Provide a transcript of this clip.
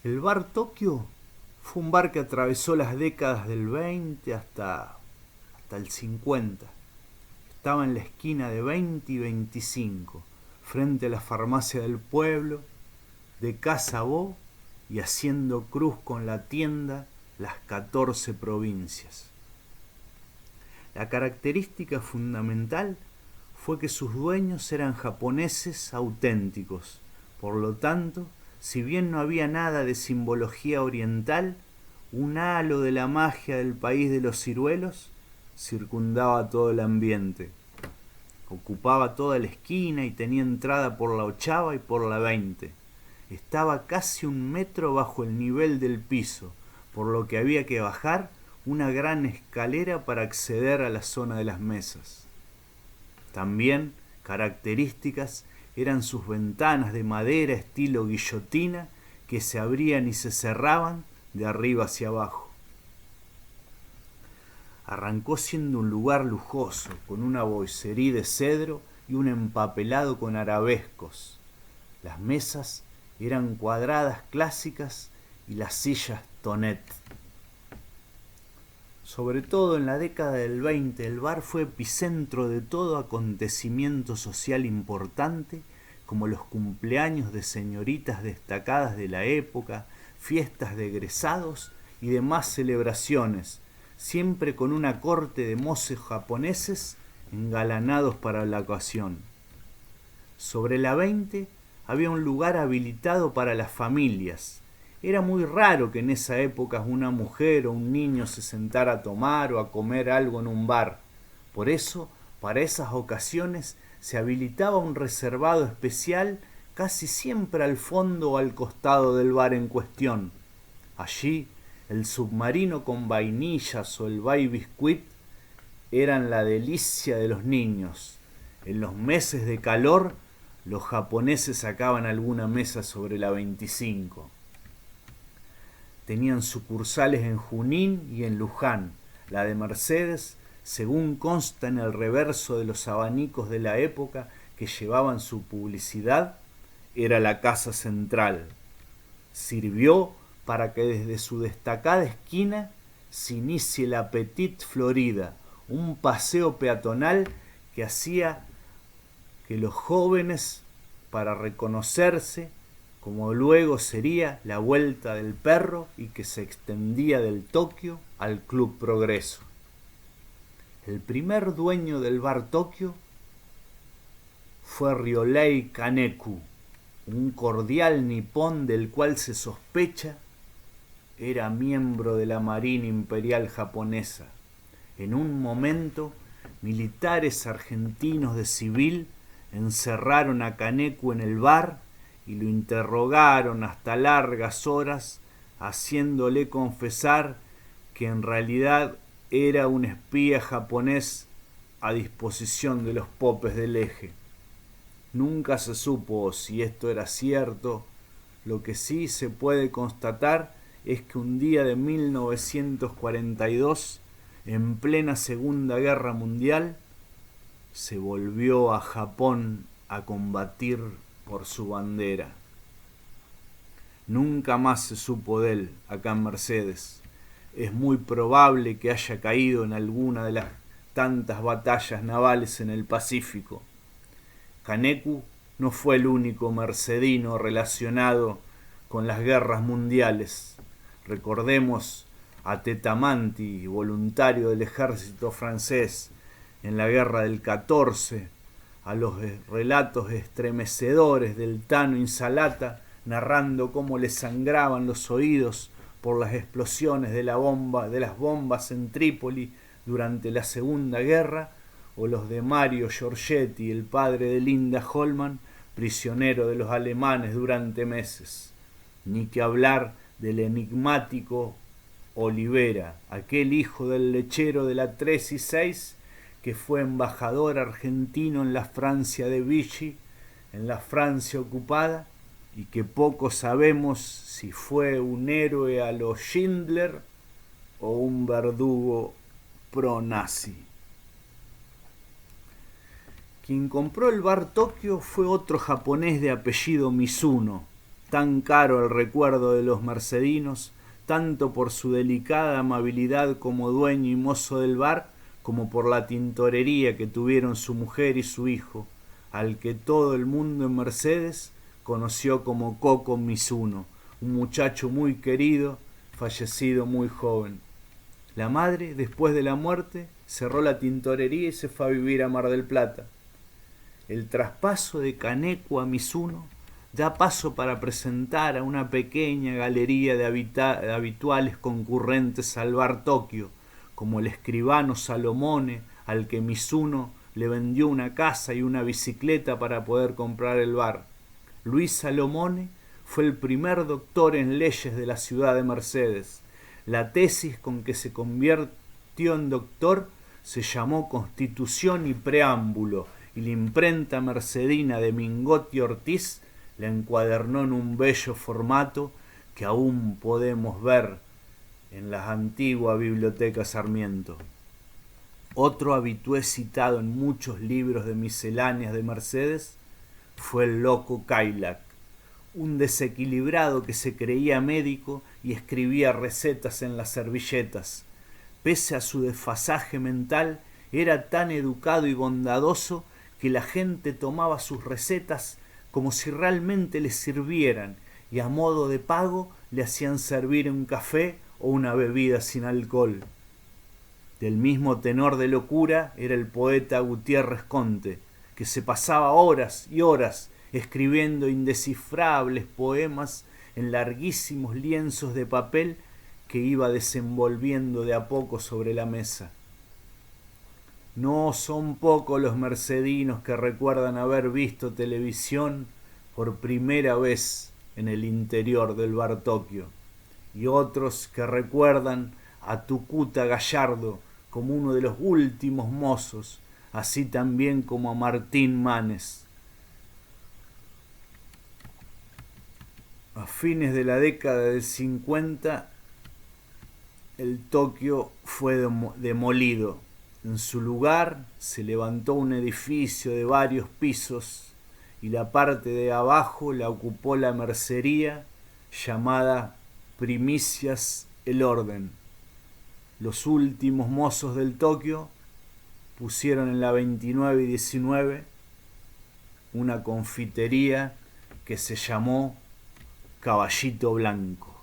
El bar Tokio fue un bar que atravesó las décadas del 20 hasta el 50. Estaba en la esquina de 20 y 25, frente a la farmacia del pueblo, de Casa Bo y haciendo cruz con la tienda las 14 provincias. La característica fundamental fue que sus dueños eran japoneses auténticos. Por lo tanto, si bien no había nada de simbología oriental, un halo de la magia del país de los ciruelos circundaba todo el ambiente. Ocupaba toda la esquina y tenía entrada por la 8ª y por la 20. Estaba casi 1 metro bajo el nivel del piso, por lo que había que bajar una gran escalera para acceder a la zona de las mesas. También características eran sus ventanas de madera estilo guillotina que se abrían y se cerraban de arriba hacia abajo. Arrancó siendo un lugar lujoso, con una boisería de cedro y un empapelado con arabescos. Las mesas eran cuadradas clásicas y las sillas tonet. Sobre todo en la década del 20, el bar fue epicentro de todo acontecimiento social importante, como los cumpleaños de señoritas destacadas de la época, fiestas de egresados y demás celebraciones, siempre con una corte de mozos japoneses engalanados para la ocasión. Sobre la 20 había un lugar habilitado para las familias. Era muy raro que en esa época una mujer o un niño se sentara a tomar o a comer algo en un bar. Por eso, para esas ocasiones, se habilitaba un reservado especial casi siempre al fondo o al costado del bar en cuestión. Allí, el submarino con vainillas o el baby biscuit eran la delicia de los niños. En los meses de calor, los japoneses sacaban alguna mesa sobre la 25. Tenían sucursales en Junín y en Luján. La de Mercedes, según consta en el reverso de los abanicos de la época que llevaban su publicidad, era la casa central. Sirvió para que desde su destacada esquina se inicie la Petite Florida, un paseo peatonal que hacía que los jóvenes, para reconocerse, como luego sería la Vuelta del Perro y que se extendía del Tokio al Club Progreso. El primer dueño del bar Tokio fue Ryohei Kaneko, un cordial nipón del cual se sospecha era miembro de la Marina Imperial Japonesa. En un momento, militares argentinos de civil encerraron a Kaneko en el bar y lo interrogaron hasta largas horas, haciéndole confesar que en realidad era un espía japonés a disposición de los popes del eje. Nunca se supo si esto era cierto. Lo que sí se puede constatar es que un día de 1942, en plena Segunda Guerra Mundial, se volvió a Japón a combatir por su bandera. Nunca más se supo de él acá en Mercedes. Es muy probable que haya caído en alguna de las tantas batallas navales en el Pacífico. Kaneko no fue el único mercedino relacionado con las guerras mundiales. Recordemos a Tetamanti, voluntario del ejército francés en la guerra del 14, a los relatos estremecedores del Tano Insalata narrando cómo le sangraban los oídos por las explosiones de las bombas en Trípoli durante la Segunda Guerra, o los de Mario Giorgetti, el padre de Linda Holman, prisionero de los alemanes durante meses. Ni que hablar del enigmático Olivera, aquel hijo del lechero de la 3 y 6 que fue embajador argentino en la Francia de Vichy, en la Francia ocupada, y que poco sabemos si fue un héroe a lo Schindler o un verdugo pro-nazi. Quien compró el bar Tokio fue otro japonés de apellido Mizuno, tan caro el recuerdo de los mercedinos, tanto por su delicada amabilidad como dueño y mozo del bar, como por la tintorería que tuvieron su mujer y su hijo, al que todo el mundo en Mercedes conoció como Coco Mizuno, un muchacho muy querido, fallecido muy joven. La madre, después de la muerte, cerró la tintorería y se fue a vivir a Mar del Plata. El traspaso de Kaneko a Mizuno da paso para presentar a una pequeña galería de habituales concurrentes al bar Tokio, como el escribano Salomone, al que Mizuno le vendió una casa y una bicicleta para poder comprar el bar. Luis Salomone fue el primer doctor en leyes de la ciudad de Mercedes. La tesis con que se convirtió en doctor se llamó Constitución y Preámbulo, y la imprenta mercedina de Mingotti Ortiz la encuadernó en un bello formato que aún podemos ver en la antigua Biblioteca Sarmiento. Otro habitué citado en muchos libros de misceláneas de Mercedes fue el loco Cailac, un desequilibrado que se creía médico y escribía recetas en las servilletas. Pese a su desfasaje mental, era tan educado y bondadoso que la gente tomaba sus recetas como si realmente les sirvieran, y a modo de pago le hacían servir un café o una bebida sin alcohol. Del mismo tenor de locura era el poeta Gutiérrez Conte, que se pasaba horas y horas escribiendo indescifrables poemas en larguísimos lienzos de papel que iba desenvolviendo de a poco sobre la mesa. No son pocos los mercedinos que recuerdan haber visto televisión por primera vez en el interior del bar Tokio, y otros que recuerdan a Tucuta Gallardo como uno de los últimos mozos, así también como a Martín Manes. A fines de la década del 50, el Tokio fue demolido. En su lugar se levantó un edificio de varios pisos y la parte de abajo la ocupó la mercería llamada Primicias el Orden. Los últimos mozos del Tokio pusieron en la 29 y 19 una confitería que se llamó Caballito Blanco.